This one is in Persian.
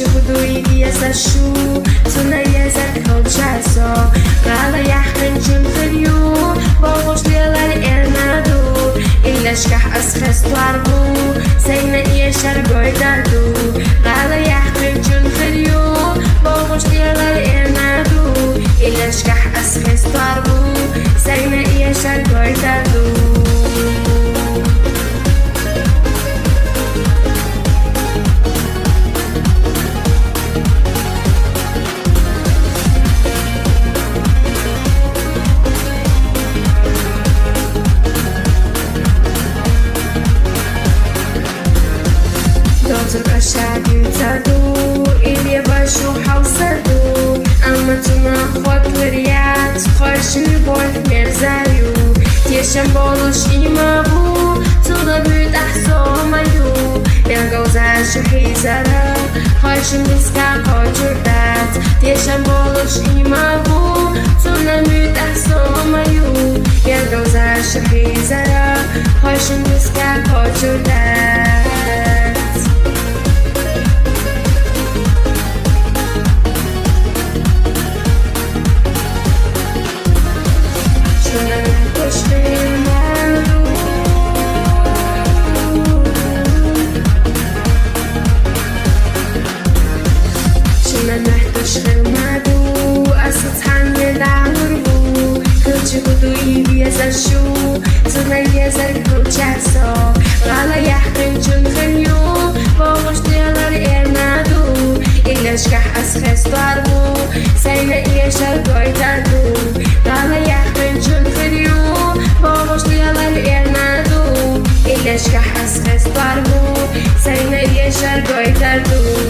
خدوی بیازشو سنای زد خلچاسا قال يحمل جن خليو باوش ليلة الإرنادو إلا شكح أسخس طاربو سينا إيشار قويدادو قال يحمل جن خليو باوش ليلة الإرنادو إلا شكح أسخس طاربو سينا إيشار قويدادو دوزر أشعبي وتادو إلي باشو حوصدو أما تناخد وريات خارشن بورد مرزايو تيشن بولوش إيمابو تضبط أحسومايو ينقوزاش حيزارا خارشن بسكا قاجردات تيشن بولوش إيمابو تضبط أحسومايو ينقوزاش حيزارا خارشن بسكا قاجردات شو سنای زر خلچاسا قال يحمل جن خليو باوش ليلة الإرنادو إلا شكح أسخس طاربو سينا إيشار قويدادو قال يحمل جن خليو باوش ليلة الإرنادو إلا شكح أسخس طاربو سينا إيشار قويدادو